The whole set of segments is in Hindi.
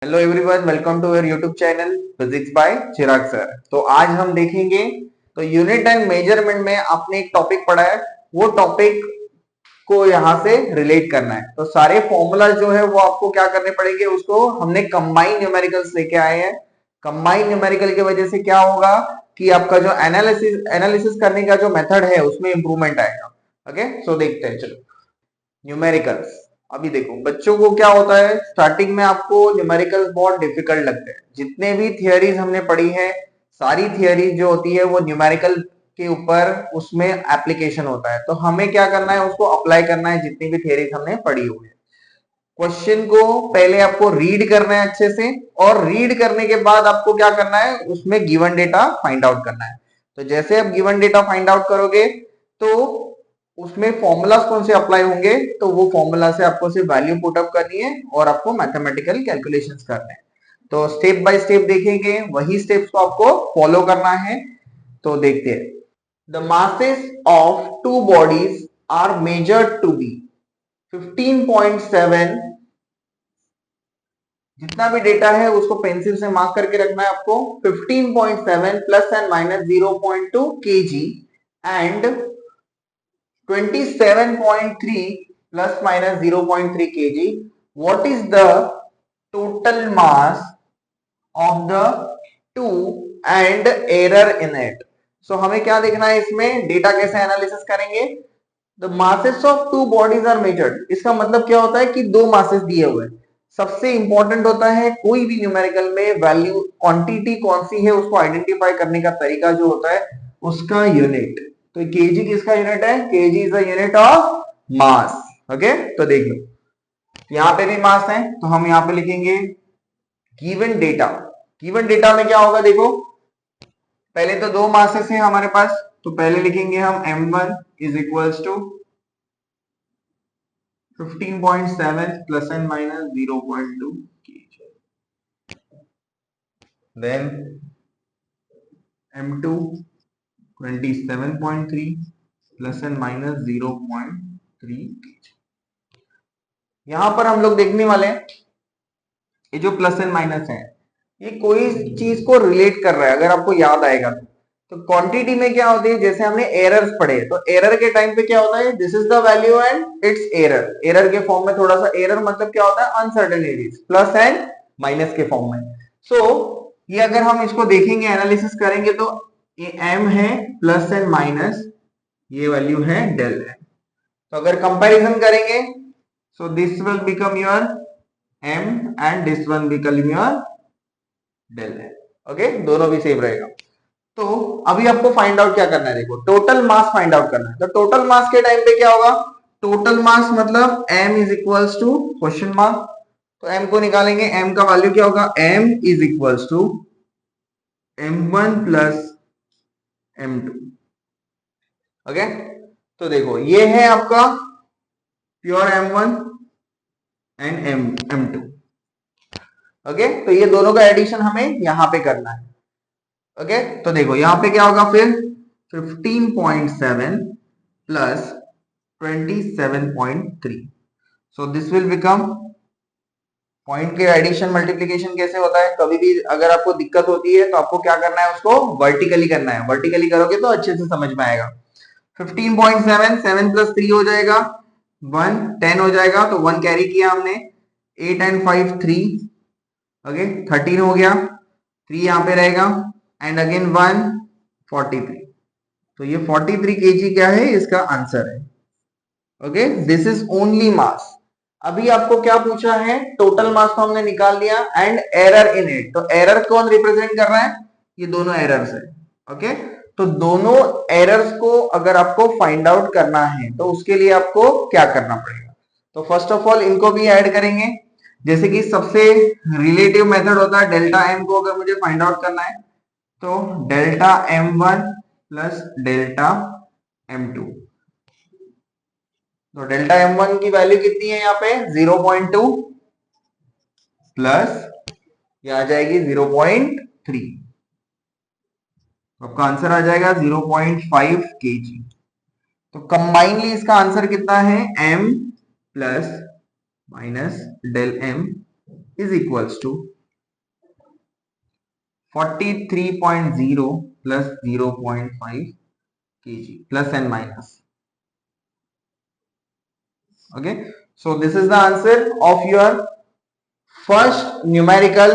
Hello everyone, welcome to your YouTube channel physics by Chirag sir. तो आज हम देखेंगे तो यूनिट एंड मेजरमेंट में आपने एक टॉपिक पढ़ा है, वो टॉपिक को यहाँ से रिलेट करना है। तो सारे फॉर्मूला जो है वो आपको क्या करने पड़ेंगे, उसको हमने कंबाइन न्यूमेरिकल्स लेके आए हैं। कंबाइन न्यूमेरिकल की वजह से क्या होगा कि आपका जो एनालिसिस करने का जो मेथड है उसमें इंप्रूवमेंट आएगा। ओके, सो देखते हैं, चलो न्यूमेरिकल्स। अभी देखो बच्चों को क्या होता है, स्टार्टिंग में आपको न्यूमेरिकल्स बहुत डिफिकल्ट लगते हैं। जितने भी थियरीज हमने पढ़ी है, सारी थियरीज जो होती है वो न्यूमेरिकल के ऊपर उसमें एप्लीकेशन होता है। तो हमें क्या करना है, उसको अप्लाई करना है जितनी भी थियरीज हमने पढ़ी हुई है। क्वेश्चन को पहले आपको रीड करना है अच्छे से, और रीड करने के बाद आपको क्या करना है, उसमें गिवन डेटा फाइंड आउट करना है। तो जैसे आप गिवन डेटा फाइंड आउट करोगे तो उसमें फॉर्मूलाज कौन से अप्लाई होंगे, तो वो फॉर्मूला से आपको सिर्फ वैल्यू पुट अप करनी है और आपको मैथमेटिकल कैलकुलेशंस करने हैं। तो स्टेप बाय स्टेप देखेंगे, वही स्टेप्स को आपको फॉलो करना है। तो देखते हैं। The masses of two bodies are measured to be 15.7। जितना भी डेटा है उसको पेंसिल से मार्क करके रखना है आपको। 15.7 plus and minus 0.2 kg and 27.3 plus minus 0.3 kg. What is the total mass of the two and error in it? So हमें क्या देखना है, इसमें डेटा कैसे एनालिसिस करेंगे। The masses of two bodies are measured। इसका मतलब क्या होता है कि दो मासेस दिए हुए हैं। सबसे इंपॉर्टेंट होता है कोई भी न्यूमेरिकल में वैल्यू क्वांटिटी कौन सी है उसको आइडेंटिफाई करने का तरीका जो होता है उसका यूनिट। तो केजी किसका यूनिट है, KG is the unit of mass. Okay, तो देख लो यहाँ पे भी मास है, तो हम यहाँ पे लिखेंगे गिवन डेटा। गिवन डेटा में क्या होगा, देखो पहले तो दो मासेस है हमारे पास, तो पहले लिखेंगे हम m1 is equals to 15.7 plus and minus 0.2 kg. Then m2 27.3 plus and minus 0.3 kg. यहां पर हम लोग देखने वाले हैं ये जो प्लस एंड माइनस है ये कोई चीज को रिलेट कर रहा है। अगर आपको याद आएगा तो क्वांटिटी में क्या होती है, जैसे हमने एरर्स पढ़े, तो एरर के टाइम पे क्या होता है, this is the value and it's error. Error के फॉर्म में थोड़ा सा एरर मतलब क्या होता है, अनसर्टेनिटीज, प्लस एंड माइनस के फॉर्म में। सो ये अगर हम इसको देखेंगे एनालिसिस करेंगे तो ये m है प्लस एंड माइनस, ये वैल्यू है डेल है। तो अगर कंपैरिजन करेंगे so this will become your m and this one become your del है। ओके, दोनों भी सेम रहेगा। तो अभी आपको फाइंड आउट क्या करना है, देखो टोटल मास फाइंड आउट करना है। तो टोटल मास के टाइम पे क्या होगा, टोटल मास मतलब m is equals to question mark. तो m को निकालेंगे, m का वैल्यू क्या होगा, m is equals to m1 plus m2। ओके, तो देखो ये है आपका प्योर m1 एंड m2। ओके, तो ये दोनों का एडिशन हमें यहां पे करना है। ओके, तो देखो यहां पे क्या होगा फिर 15.7 plus 27.3। So this will become, point के एडिशन मल्टीप्लिकेशन कैसे होता है, कभी भी अगर आपको दिक्कत होती है तो आपको क्या करना है, उसको वर्टिकली करना है। वर्टिकली करोगे तो अच्छे से समझ में आएगा। 15.7 7 प्लस 3 हो जाएगा 1, 10 हो जाएगा, तो 1 कैरी किया हमने। 8 एंड 5 3, ओके 13 हो गया, 3 यहाँ पे रहेगा एंड अगेन 1 43। तो ये 43 kg क्या है, इसका आंसर है। ओके, दिस इज ओनली मास। अभी आपको क्या पूछा है, टोटल मास तो हमने निकाल लिया एंड एरर इन इट। तो एरर कौन रिप्रेजेंट कर रहा है, ये दोनों एरर्स है। ओके, तो दोनों एरर्स को अगर आपको फाइंड आउट करना है तो उसके लिए आपको क्या करना पड़ेगा, तो फर्स्ट ऑफ ऑल इनको भी ऐड करेंगे। जैसे कि सबसे रिलेटिव मेथड होता है डेल्टा एम को अगर मुझे फाइंड आउट करना है तो delta m1 plus delta m2। तो डेल्टा m1 की वैल्यू कितनी है यहाँ पे 0.2 प्लस ये आ जाएगी 0.3, आपका आंसर आ जाएगा 0.5 kg। तो कंबाइनली इसका आंसर कितना है, m plus minus del m is equals to 43.0 plus 0.5 kg plus and minus. Okay, so this is the answer of your first numerical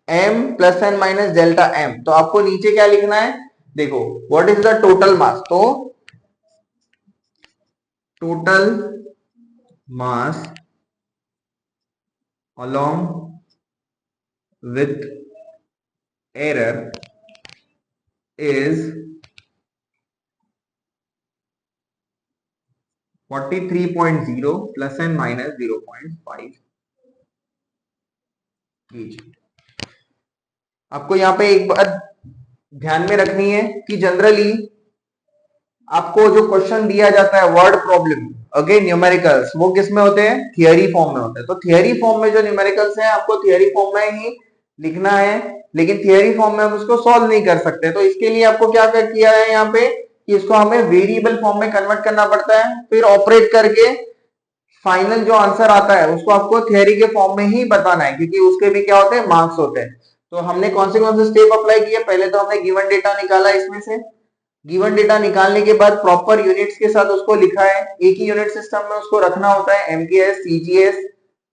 m plus and minus delta m. तो आपको नीचे क्या लिखना है, देखो what is the total mass, तो total mass along with error is 43.0 plus and minus 0.5 kg. आपको यहाँ पे एक बात ध्यान में रखनी है कि जनरली आपको जो क्वेश्चन दिया जाता है वर्ड प्रॉब्लम, ओके, न्यूमेरिकल्स, वो किस में होते हैं, थियरी फॉर्म में होते हैं. तो थियरी फॉर्म में जो न्यूमेरिकल्स हैं आपको थियरी फॉर्म में ही लिखना है, लेकिन थियरी फॉर्म में हम उसको सॉल्व नहीं कर सकते. तो इसके लिए आपको क्या किया है यहाँ पे कि इसको हमें वेरिएबल फॉर्म में कन्वर्ट करना पड़ता है, फिर ऑपरेट करके फाइनल जो आंसर आता है उसको आपको थियरी के फॉर्म में ही बताना है, क्योंकि उसके भी क्या होते हैं, मार्क्स होते हैं. तो हमने कौन से स्टेप अप्लाई किए, पहले तो हमने गिवन डेटा निकाला, इसमें से गिवन डेटा निकालने के बाद प्रॉपर यूनिट्स के साथ उसको लिखा है. एक ही यूनिट सिस्टम में उसको रखना होता है, एमकेएस, सीजीएस,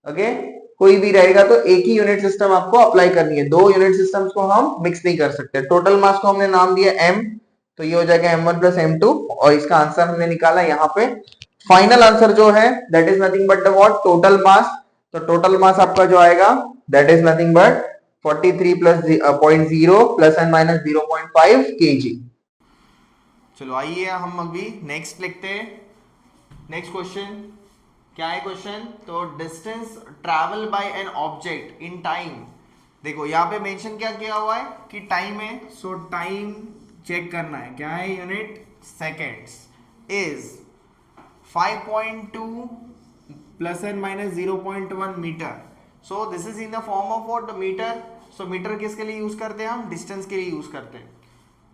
ओके, कोई भी रहेगा तो एक ही यूनिट सिस्टम आपको अप्लाई करनी है. दो यूनिट सिस्टम्स को हम मिक्स नहीं कर सकते. टोटल मास को हमने नाम दिया m, तो ये हो जाएगा m1 प्लस m2, और इसका आंसर हमने निकाला यहाँ पे. फाइनल आंसर जो है that is nothing but the what, total mass. तो टोटल मास आपका जो आएगा that is nothing but 43.0 plus and minus 0.5 kg. चलो आइए हम अभी नेक्स्ट लिखते हैं. नेक्स्ट क्वेश्चन क्या है क्वेश्चन, तो distance travel by an object in time. देखो यहाँ पे मेंशन क्या किया हुआ है कि टाइम है, सो टाइम चेक करना है, क्या है, unit seconds, is 5.2 plus and minus 0.1 metre. So this is in the form of what, metre. सो मीटर किसके लिए यूज करते हैं हम, डिस्टेंस के लिए यूज करते हैं.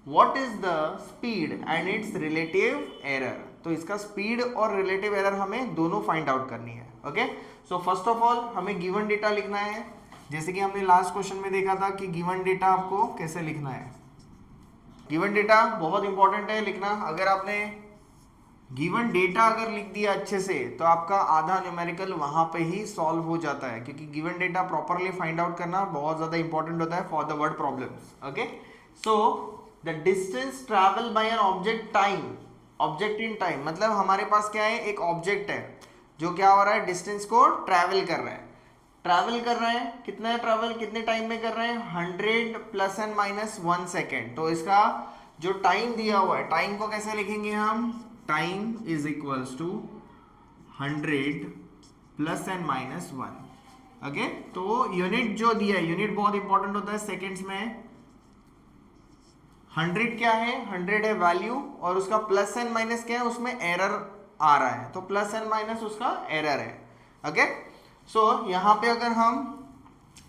What is the speed and its relative error? तो इसका स्पीड और रिलेटिव एरर हमें दोनों फाइंड आउट करनी है. Okay, so first of all हमें गिवन डेटा लिखना है, जैसे कि हमने लास्ट क्वेश्चन में देखा था कि गिवन डेटा आपको कैसे लिखना है. गिवन डेटा बहुत इंपॉर्टेंट है लिखना. अगर आपने गिवन डेटा अगर लिख दिया अच्छे से तो आपका आधा न्यूमेरिकल वहां पे ही सॉल्व हो जाता है, क्योंकि given data properly find out करना बहुत ज्यादा इंपॉर्टेंट होता है for the word problems. Okay, so the distance travel by an object time, object in time मतलब हमारे पास क्या है, एक ऑब्जेक्ट है जो क्या हो रहा है, डिस्टेंस को ट्रैवल कर रहा है. ट्रैवल कर रहा है, कितना है ट्रैवल, कितने टाइम में कर रहे हैं, 100 प्लस एंड माइनस 1 सेकेंड. तो इसका जो टाइम दिया हुआ है, टाइम को कैसे लिखेंगे हम, time is equals to 100 plus and minus 1. Okay, तो यूनिट जो दिया है, यूनिट बहुत इंपॉर्टेंट होता है सेकेंड्स में. 100 क्या है, 100 है वैल्यू, और उसका प्लस एंड माइनस क्या है, उसमें एरर आ रहा है, तो प्लस एंड माइनस उसका एरर है. ओके, सो यहाँ पे अगर हम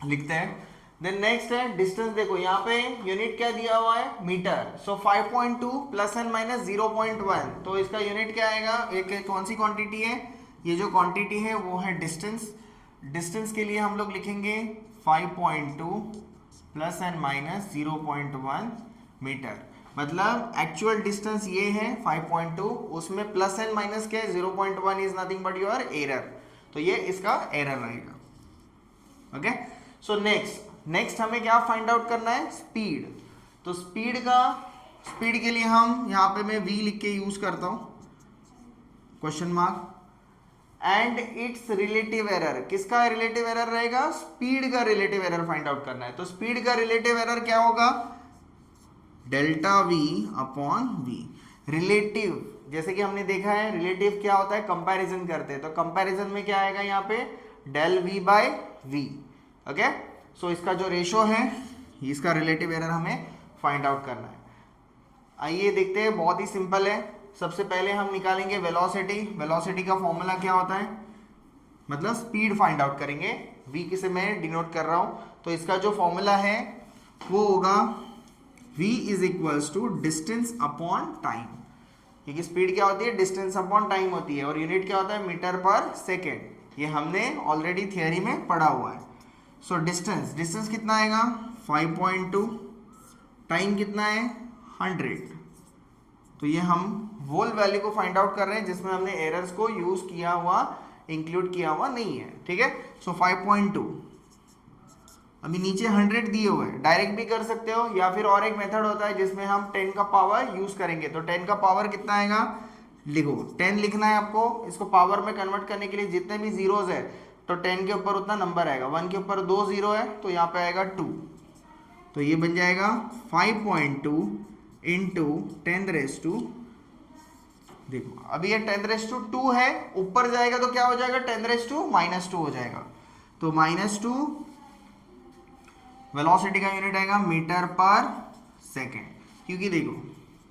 लिखते हैं, देन नेक्स्ट है डिस्टेंस. देखो यहाँ पे यूनिट क्या दिया हुआ है, metre. So 5.2 plus and minus 0.1, तो इसका यूनिट क्या आएगा, एक कौन सी क्वांटिटी है, ये जो क्वांटिटी है वो है डिस्टेंस. डिस्टेंस के लिए हम लोग लिखेंगे 5.2 प्लस एंड माइनस 0.1 मीटर. मतलब एक्चुअल डिस्टेंस ये है 5.2, उसमें प्लस एंड माइनस क्या है, 0.1 is nothing but your error. तो ये इसका एरर रहेगा. ओके, सो नेक्स्ट हमें क्या फाइंड आउट करना है, स्पीड. तो स्पीड के लिए हम यहाँ पे मैं v लिख के यूज करता हूं, question mark, and it's relative error. किसका रिलेटिव एरर रहेगा, स्पीड का रिलेटिव एरर फाइंड आउट करना है. तो स्पीड का रिलेटिव एरर क्या होगा, delta v upon v. Relative जैसे कि हमने देखा है, रिलेटिव क्या होता है, कंपैरिजन करते हैं, तो कंपैरिजन में क्या आएगा यहाँ पे, del v by v. Okay, so इसका जो रेशो है, इसका रिलेटिव एरर हमें फाइंड आउट करना है. आइए देखते हैं, बहुत ही सिंपल है. सबसे पहले हम निकालेंगे वेलोसिटी. वेलोसिटी का फॉर्मूला क्या होता है, मतलब स्पीड फाइंड आउट करेंगे. v किसे मैं डिनोट कर रहा हूं, तो इसका जो फॉर्मूला है वो होगा v is equals to distance upon time, क्योंकि स्पीड क्या होती है, डिस्टेंस अपॉन टाइम होती है, और यूनिट क्या होता है, मीटर पर सेकेंड. ये हमने ऑलरेडी थियरी में पढ़ा हुआ है. सो डिस्टेंस कितना आएगा 5.2, टाइम कितना है 100। तो ये हम वो वैल्यू को फाइंड आउट कर रहे हैं जिसमें हमने एरर्स को यूज किया हुआ, इंक्लूड किया हुआ नहीं है, ठीक है। सो 5.2, अभी नीचे 100 दिए हुए हैं, डायरेक्ट भी कर सकते हो या फिर और एक मेथड होता है जिसमें हम 10 का पावर यूज करेंगे। तो 10 का पावर कितना आएगा, लिखो 10 लिखना है आपको। इसको पावर में कन्वर्ट करने के लिए जितने भी जीरोज है तो 10 के ऊपर उतना नंबर आएगा। 1 के ऊपर 2 जीरो है तो यहाँ पे आएगा 2, तो ये बन जाएगा 5.2 इंटू 10⁻²। देखो अभी ये 10⁻² है, ऊपर जाएगा तो क्या हो जाएगा 10⁻⁻² हो जाएगा। तो -2 वेलोसिटी का यूनिट आएगा मीटर पर सेकेंड, क्योंकि देखो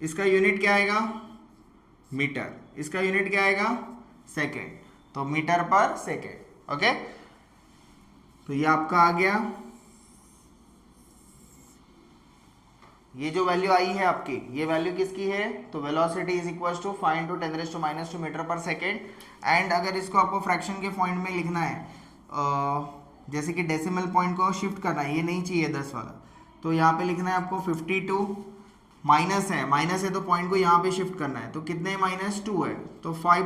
इसका यूनिट क्या आएगा मीटर, इसका यूनिट क्या आएगा सेकेंड, तो मीटर पर सेकेंड। ओके, तो ये आपका आ गया। ये जो वैल्यू आई है आपकी, ये वैल्यू किसकी है, तो velocity is equal to 5 into 10⁻² metre per second. And अगर इसको आपको फ्रैक्शन के पॉइंट में लिखना है, जैसे कि डेसिमल पॉइंट को शिफ्ट करना है, ये नहीं चाहिए 10 वाला, तो यहाँ पे लिखना है आपको 52, माइनस है तो पॉइंट को यहाँ पे शिफ्ट करना है, तो कितने -2 है, तो 5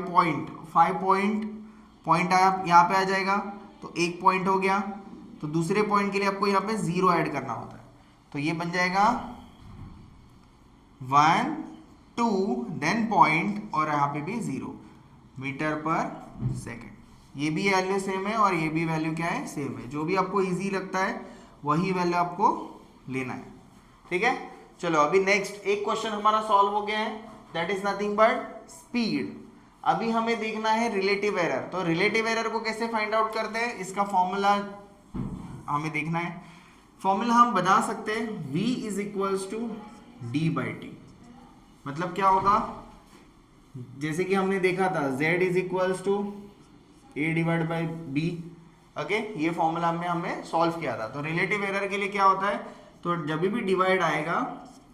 पॉइंट यहाँ पे आ जाएगा, तो एक पॉइंट हो गया। तो दूसरे पॉइंट के लिए आपको यहाँ पे 0 ऐड करना होता है, तो ये बन जाएगा 1 2 देन पॉइंट और यहाँ पे भी 0 मीटर पर सेकेंड। ये भी वैल्यू सेम है और ये भी वैल्यू क्या है सेम है। जो भी आपको इजी लगता है वही वैल्यू आपको लेना है, ठीक है। चलो अभी नेक्स्ट एक क्वेश्चन हमारा सॉल्व हो गया है, that is nothing but speed. अभी हमें देखना है रिलेटिव एरर। तो रिलेटिव एरर को कैसे फाइंड आउट करते हैं, इसका फॉर्मूला हमें देखना है। फॉर्मूला हम बना सकते हैं v is equals to d/t। मतलब क्या होगा, जैसे कि हमने देखा था z is equals to a divide by b। Okay, ये फॉर्मूला हमें सॉल्व किया था। तो रिलेटिव एरर के लिए क्या होता है, तो जब भी डिवाइड आएगा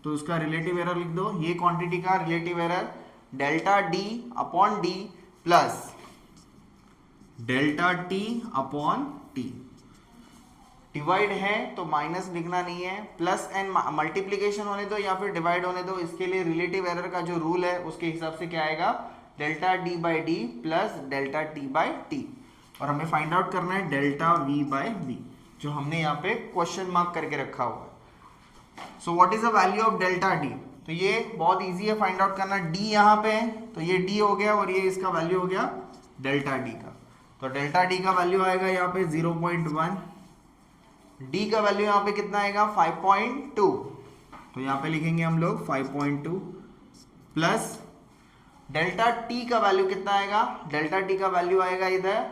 तो उसका रिलेटिव एरर लिख दो। ये क्वांटिटी का relative error delta d upon d plus delta t upon t। Divide है तो माइनस लिखना नहीं है, प्लस एंड मल्टीप्लीकेशन होने दो या फिर डिवाइड होने दो। इसके लिए रिलेटिव एरर का जो रूल है उसके हिसाब से क्या आएगा, delta d/d plus delta t/t। और हमें फाइंड आउट करना है डेल्टा v/v, जो हमने यहाँ पे क्वेश्चन मार्क करके रखा हुआ है। So what is the value of delta d, तो ये बहुत इजी है फाइंड आउट करना। d यहाँ पे है तो ये d हो गया और ये इसका वैल्यू हो गया डेल्टा d का। तो डेल्टा d का वैल्यू आएगा यहाँ पे 0.1, d का वैल्यू यहाँ पे कितना आएगा 5.2, तो यहाँ पे लिखेंगे हम लोग 5.2 प्लस डेल्टा t का वैल्यू कितना आएगा, डेल्टा t का वैल्यू आएगा इधर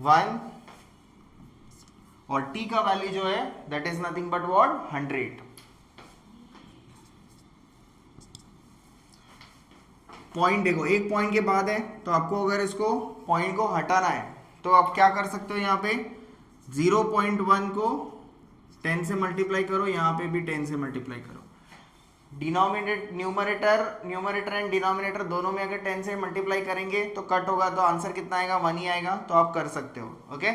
1 और t का वैल्यू जो है that is nothing but what 100। Point देखो, एक पॉइंट के बाद है तो आपको अगर इसको पॉइंट को हटाना है तो आप क्या कर सकते हो, यहाँ पे 0.1 को 10 से मल्टीप्लाई करो, यहाँ पे भी 10 से मल्टीप्लाई करो। न्यूमरेटर एंड डिनोमिनेटर दोनों में अगर 10 से मल्टीप्लाई करेंगे तो कट होगा, तो आंसर कितना आएगा 1 ही आएगा। तो आप कर सकते हो। ओके,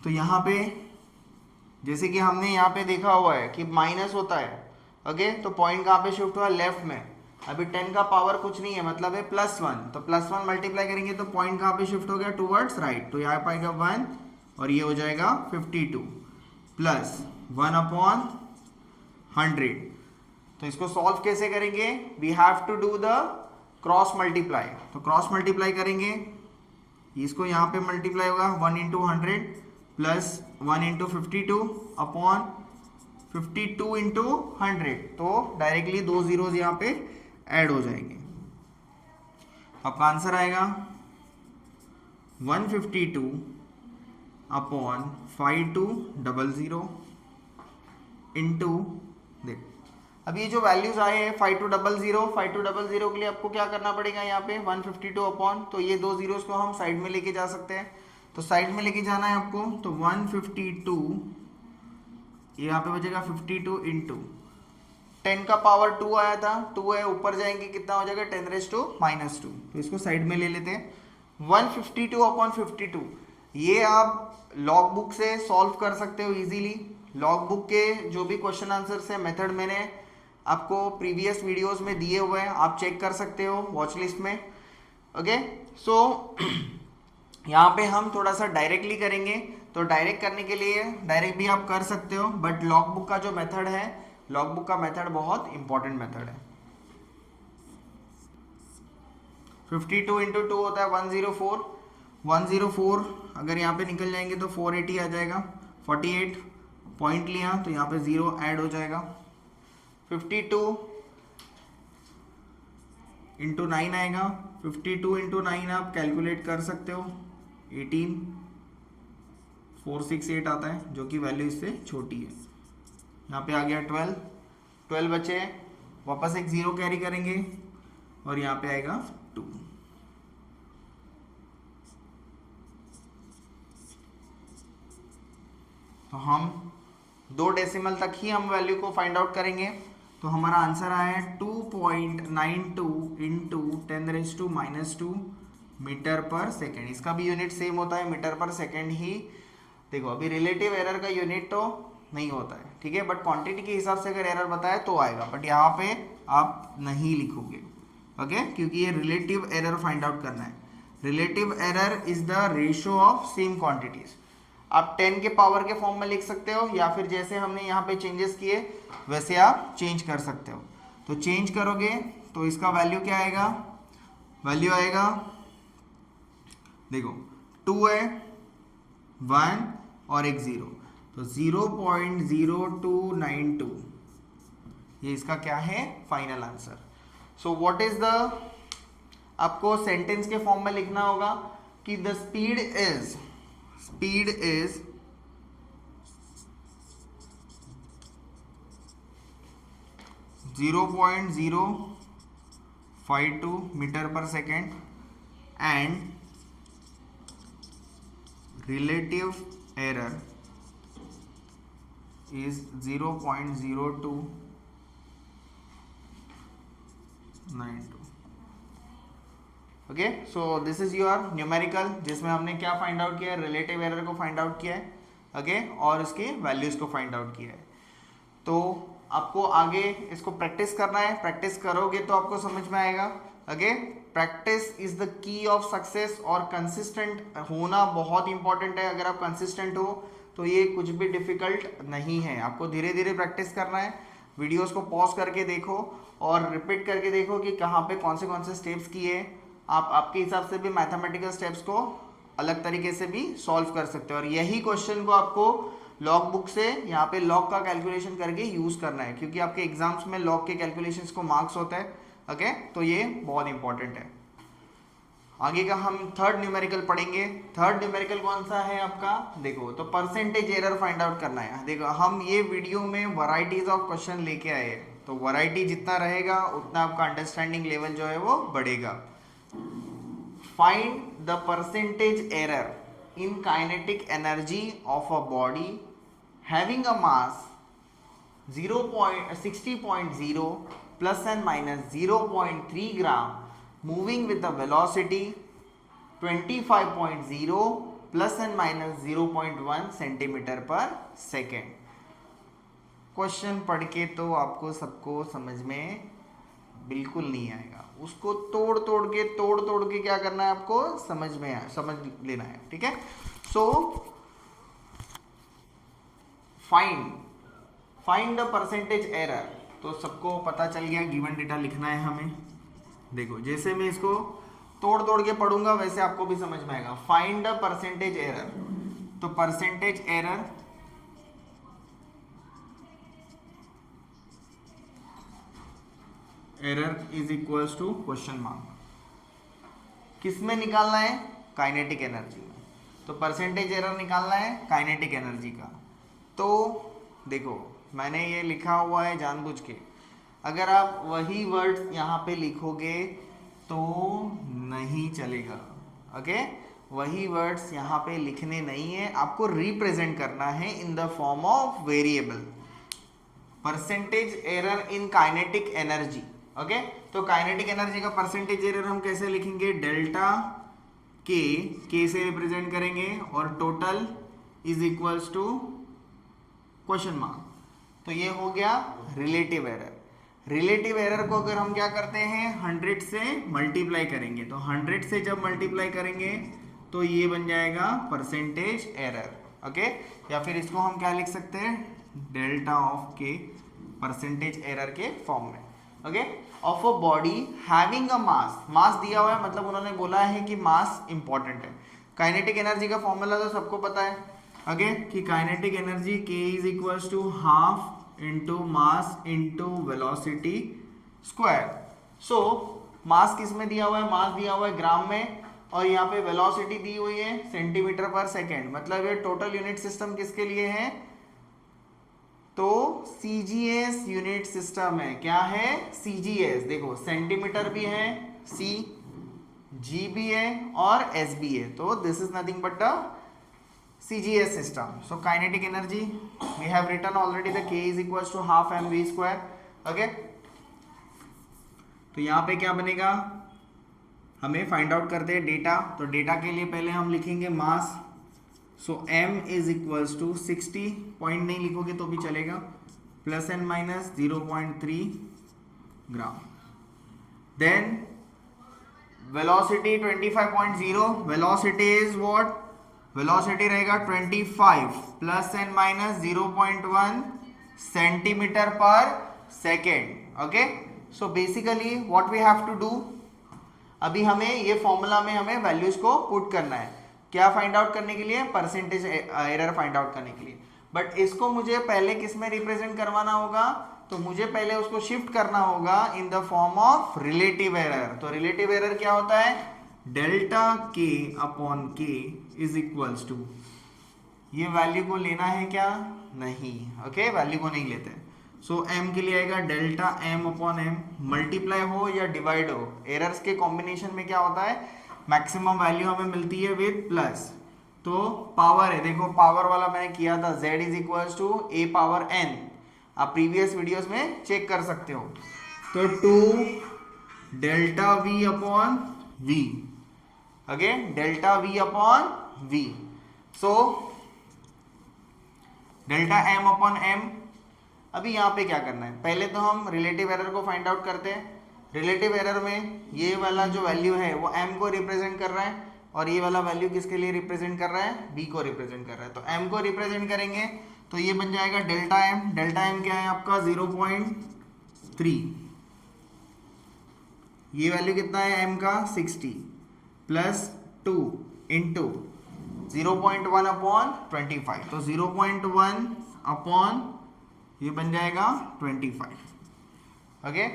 तो यहाँ पे जैसे कि हमने यहाँ पे देखा हुआ है कि माइनस होता है। ओके, तो पॉइंट कहाँ पे शिफ्ट हुआ, लेफ्ट में। अभी 10 का पावर कुछ नहीं है, मतलब है +1, तो +1 मल्टीप्लाई करेंगे तो पॉइंट कहाँ पे शिफ्ट हो गया, टूवर्ड्स राइट। तो यहाँ पाएगा 1 और ये हो जाएगा 52 प्लस 1/100। तो इसको सॉल्व कैसे करेंगे, we have to do the cross multiply. तो क्रॉस मल्टीप्लाई करेंगे, इसको यहाँ पे मल्टीप्लाई होगा 1 into 100 plus 1 into 52 upon 52 into 100। तो डायरेक्टली 2 जीरोज यहाँ पे ऐड हो जाएंगे। आपका आंसर आएगा 152 अपॉन 5200 इंटू, देख अब ये जो वैल्यूज आए हैं 5200 के लिए आपको क्या करना पड़ेगा, यहाँ पे 152 अपॉन, तो ये 2 जीरोस को हम साइड में लेके जा सकते हैं। तो साइड में लेके जाना है आपको, तो 152 यहाँ पे बचेगा 52 इंटू 10 का पावर 2 आया था, 2 है, ऊपर जाएंगे कितना हो जाएगा 10⁻²। तो इसको साइड में ले लेते हैं। 152 अपॉन 52, ये आप लॉग बुक से सॉल्व कर सकते हो इजीली। लॉग बुक के जो भी क्वेश्चन आंसर्स है मेथड मैंने आपको प्रीवियस वीडियोस में दिए हुए हैं, आप चेक कर सकते हो वॉच लिस्ट में। ओके, सो यहाँ पे हम थोड़ा सा डायरेक्टली करेंगे, तो डायरेक्ट करने के लिए डायरेक्ट भी आप कर सकते हो, बट लॉग बुक का जो मेथड है, लॉग बुक का मेथड बहुत इंपॉर्टेंट मेथड है। 52 इंटू 2 होता है 104। 104 अगर यहाँ पे निकल जाएंगे तो 480 आ जाएगा। 48 पॉइंट लिया तो यहाँ पे 0 ऐड हो जाएगा। 52 इंटू 9 आएगा। 52 इंटू 9 आप कैलकुलेट कर सकते हो, 18468 आता है, जो कि वैल्यू इससे छोटी है। यहाँ पे आ गया 12, 12 बचे, वापस एक 0 कैरी करेंगे और यहाँ पे आएगा 2। तो हम 2 डेसिमल तक ही हम वैल्यू को फाइंड आउट करेंगे। तो हमारा आंसर आया है 2.92 इंटू 10⁻⁻² मीटर पर सेकेंड। इसका भी यूनिट सेम होता है, मीटर पर सेकेंड ही। देखो अभी रिलेटिव एरर का यूनिट तो नहीं होता है, ठीक है, बट क्वांटिटी के हिसाब से अगर एरर बताए तो आएगा, बट यहाँ पे आप नहीं लिखोगे, ओके, क्योंकि ये रिलेटिव एरर फाइंड आउट करना है। Relative error is the ratio of same quantities. आप 10 के पावर के फॉर्म में लिख सकते हो, या फिर जैसे हमने यहाँ पे चेंजेस किए वैसे आप चेंज कर सकते हो। तो चेंज करोगे तो इसका वैल्यू क्या आएगा, वैल्यू आएगा, देखो 2 है, 1 और एक 0, तो 0.0292 ये इसका क्या है, final answer. So what is the, आपको सेंटेंस के फॉर्म में लिखना होगा कि the speed is 0.052 metre per second and relative error is 0.0292। Okay, so this is your numerical, जिसमें हमने क्या फाइंड आउट किया है, रिलेटिव एरर को फाइंड आउट किया है, ओके, और उसके वैल्यूज को फाइंड आउट किया है। तो आपको आगे इसको प्रैक्टिस करना है, प्रैक्टिस करोगे तो आपको समझ में आएगा, okay. Practice is the key of success, और कंसिस्टेंट होना बहुत इंपॉर्टेंट है। अगर आप कंसिस्टेंट हो तो ये कुछ भी डिफिकल्ट नहीं है। आपको धीरे धीरे प्रैक्टिस करना है, वीडियोस को पॉज करके देखो और रिपीट करके देखो कि कहाँ पे कौन से स्टेप्स किए। आप आपके हिसाब से भी मैथमेटिकल स्टेप्स को अलग तरीके से भी सॉल्व कर सकते हो, और यही क्वेश्चन को आपको लॉग बुक से यहाँ पे लॉग का कैलकुलेशन करके यूज करना है, क्योंकि आपके एग्जाम्स में लॉग के कैलकुलेशंस को मार्क्स होता है, ओके, तो ये बहुत इंपॉर्टेंट है। आगे का हम थर्ड न्यूमेरिकल पढ़ेंगे। थर्ड न्यूमेरिकल कौन सा है आपका, देखो, तो परसेंटेज एरर फाइंड आउट करना है। देखो हम ये वीडियो में वैरायटीज ऑफ क्वेश्चन लेके आए हैं, तो वैरायटी जितना रहेगा उतना आपका अंडरस्टैंडिंग लेवल जो है वो बढ़ेगा। Find the percentage error in kinetic energy of a body having a mass 60.0 plus and minus 0.3 gram moving with a velocity 25.0 plus and minus 0.1 centimetre per second. Question पढ़ के तो आपको सबको समझ में बिल्कुल नहीं आएगा, उसको तोड़ तोड़ के क्या करना है, आपको समझ लेना है, ठीक है। So find the percentage error, तो सबको पता चल गया, गिवन डेटा लिखना है हमें। देखो जैसे मैं इसको तोड़ के पढ़ूंगा वैसे आपको भी समझ में आएगा। फाइंड द परसेंटेज एरर, तो percentage error is equals to question mark. किस में निकालना है, काइनेटिक एनर्जी में। तो परसेंटेज एरर निकालना है काइनेटिक एनर्जी का। तो देखो मैंने ये लिखा हुआ है जानबूझ के, अगर आप वही वर्ड यहाँ पे लिखोगे तो नहीं चलेगा, ओके। वही वर्ड्स यहाँ पे लिखने नहीं है, आपको रिप्रेजेंट करना है in the form of variable. Percentage error in kinetic energy, okay. तो काइनेटिक एनर्जी का परसेंटेज एरर हम कैसे लिखेंगे, डेल्टा के से रिप्रेजेंट करेंगे और total is equals to question mark. तो ये हो गया रिलेटिव एरर। रिलेटिव एरर को अगर हम क्या करते हैं 100 से मल्टीप्लाई करेंगे, तो 100 से जब मल्टीप्लाई करेंगे तो ये बन जाएगा परसेंटेज एरर। ओके, या फिर इसको हम क्या लिख सकते हैं, डेल्टा ऑफ के परसेंटेज एरर के फॉर्म में। Okay, of a body having a mass, mass दिया हुआ है मतलब उन्होंने बोला है कि मास इंपॉर्टेंट है। काइनेटिक एनर्जी का फॉर्मूला तो सबको पता है ओके, कि kinetic energy K is equals to half into mass into velocity square. So mass किस में दिया हुआ है, मास दिया हुआ है ग्राम में, और यहाँ पे वेलोसिटी दी हुई है सेंटीमीटर पर सेकेंड। मतलब ये टोटल यूनिट सिस्टम किसके लिए है, तो CGS यूनिट सिस्टम है। क्या है, CGS। देखो सेंटीमीटर भी है, C, G भी है और S भी है, तो this is nothing but the CGS system. So kinetic energy we have written already, the K is equals to half mv square. Okay, तो यहाँ पे क्या बनेगा, हमें फाइंड आउट करते हैं डेटा। तो डेटा के लिए पहले हम लिखेंगे mass. So m is equals to 60, point नहीं लिखोगे तो भी चलेगा, plus and minus 0.3 gram. Then velocity 25.0, velocity is what, velocity रहेगा 25 plus and minus 0.1 centimetre per second. Okay, so basically what we have to do, अभी हमें ये फॉर्मूला में हमें वैल्यूज को पुट करना है। क्या फाइंड आउट करने के लिए, परसेंटेज एरर फाइंड आउट करने के लिए। बट इसको मुझे पहले किस में रिप्रेजेंट करवाना होगा, तो मुझे पहले उसको शिफ्ट करना होगा in the form of relative error. तो रिलेटिव एरर क्या होता है, delta K upon K is equals to, ये वैल्यू को लेना है क्या, नहीं। ओके, वैल्यू को नहीं लेते। सो m के लिए आएगा delta m upon m, multiply हो या डिवाइड हो, एरर्स के कॉम्बिनेशन में क्या होता है, मैक्सिमम वैल्यू हमें मिलती है विद प्लस। तो पावर है, देखो पावर वाला मैंने किया था, z is equals to a power n, आप प्रीवियस वीडियोस में चेक कर सकते हो। तो 2 delta v upon v, okay, delta v upon v। So delta m upon m। अभी यहाँ पे क्या करना है, पहले तो हम रिलेटिव एरर को फाइंड आउट करते हैं। रिलेटिव एरर में ये वाला जो वैल्यू है वो m को रिप्रेजेंट कर रहा है, और ये वाला वैल्यू किसके लिए रिप्रेजेंट कर रहा है, b को रिप्रेजेंट कर रहा है। तो m को रिप्रेजेंट करेंगे तो ये बन जाएगा डेल्टा m। डेल्टा m क्या है आपका 0.3, ये वैल्यू कितना है m का 60, प्लस 2 इंटू 0.1 अपॉन 25, तो 0.1 अपॉन ये बन जाएगा 25। ओके,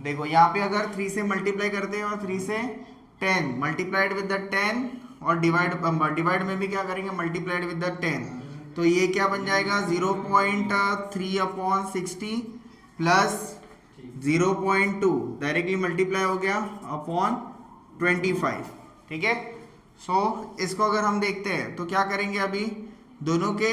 देखो यहाँ पे अगर 3 से मल्टीप्लाई करते हैं और 3 से 10 मल्टीप्लाइड विद द 10, और डिवाइड में भी क्या करेंगे, मल्टीप्लाइड विद द 10, तो ये क्या बन जाएगा 0.3 अपॉन 60 प्लस 0.2 डायरेक्टली मल्टीप्लाई हो गया अपॉन 25। ठीक है, सो इसको अगर हम देखते हैं तो क्या करेंगे, अभी दोनों के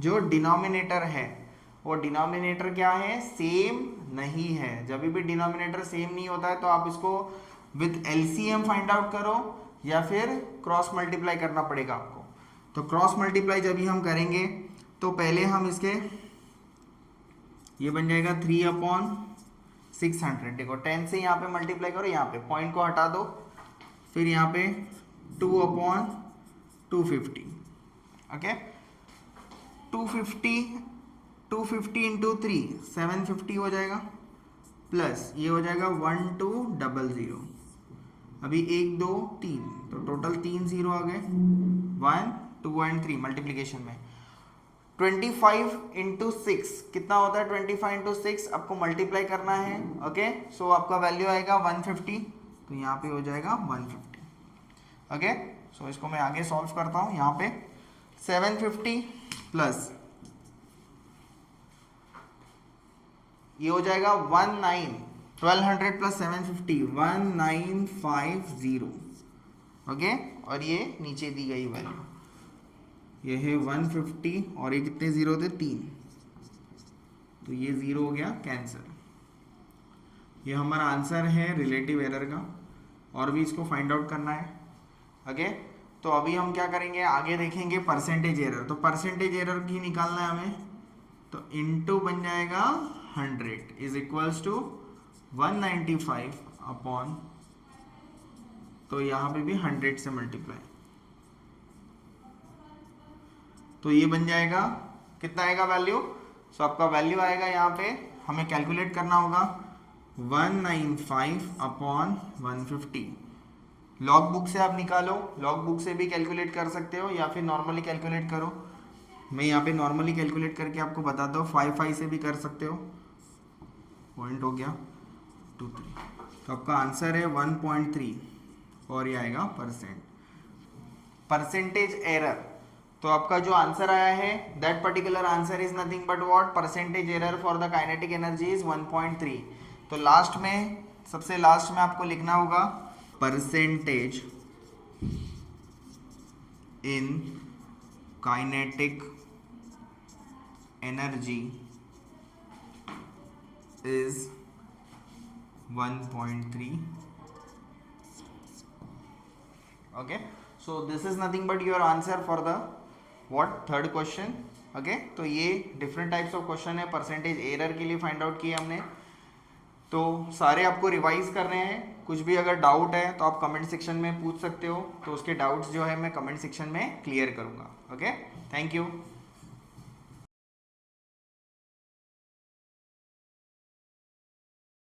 जो डिनोमिनेटर है वो डिनोमिनेटर क्या है, सेम नहीं है। जब भी डिनोमिनेटर सेम नहीं होता है तो आप इसको विद एलसीएम फाइंड आउट करो या फिर क्रॉस मल्टीप्लाई करना पड़ेगा आपको। तो क्रॉस मल्टीप्लाई जब भी हम करेंगे तो पहले हम इसके, ये बन जाएगा 3 अपॉन 600। देखो 10 से यहाँ पे मल्टीप्लाई करो, यहाँ पे पॉइंट को हटा दो, फिर यहाँ पे 2 अपॉन 250। ओके, 250 इंटू 3 750 हो जाएगा, प्लस ये हो जाएगा 1200। अभी 1 2 3, तो टोटल 3 0 आ गए, 1 2 एंड 3 मल्टीप्लीकेशन में। 25 इंटू 6 कितना होता है, 25 इंटू 6 आपको मल्टीप्लाई करना है। ओके, सो आपका वैल्यू आएगा 150, तो यहाँ पे हो जाएगा 150। ओके, सो इसको मैं आगे सॉल्व करता हूँ। यहाँ पे 750 प्लस ये हो जाएगा 1200 प्लस 750 1950। ओके, और ये नीचे दी गई वैल्यू ये है 150, और ये कितने जीरो थे, 3, तो ये जीरो हो गया कैंसिल। ये हमारा आंसर है रिलेटिव एरर का, और भी इसको फाइंड आउट करना है। ओके। तो अभी हम क्या करेंगे, आगे देखेंगे परसेंटेज एरर। तो परसेंटेज एरर की निकालना है हमें, तो इनटू बन जाएगा 100 इज इक्वल्स टू 195 अपॉन, तो यहाँ पे भी 100 से मल्टीप्लाई, तो ये बन जाएगा कितना आएगा वैल्यू। सो आपका वैल्यू आएगा यहाँ पे, हमें कैलकुलेट करना होगा 195 अपॉन 150। लॉग बुक से आप निकालो, लॉग बुक से भी कैलकुलेट कर सकते हो या फिर नॉर्मली कैलकुलेट करो। मैं यहाँ पे नॉर्मली कैलकुलेट करके आपको बताता हूँ, 5 से भी कर सकते हो। पॉइंट हो गया 23, तो आपका आंसर है 1.3 और ये आएगा परसेंटेज एरर। तो आपका जो आंसर आया है, that particular answer is nothing but what, percentage error for the kinetic energy is 1.3। तो लास्ट में, सबसे लास्ट में आपको लिखना होगा percentage in kinetic energy is 1.3। Okay, so this is nothing but your answer for the what, third question. Okay, तो ये डिफरेंट टाइप्स ऑफ क्वेश्चन है परसेंटेज एरर के लिए फाइंड आउट किए हमने। तो सारे आपको रिवाइज करने हैं। कुछ भी अगर डाउट है तो आप कमेंट सेक्शन में पूछ सकते हो, तो उसके डाउट्स जो है मैं कमेंट सेक्शन में क्लियर करूंगा। Okay, thank you.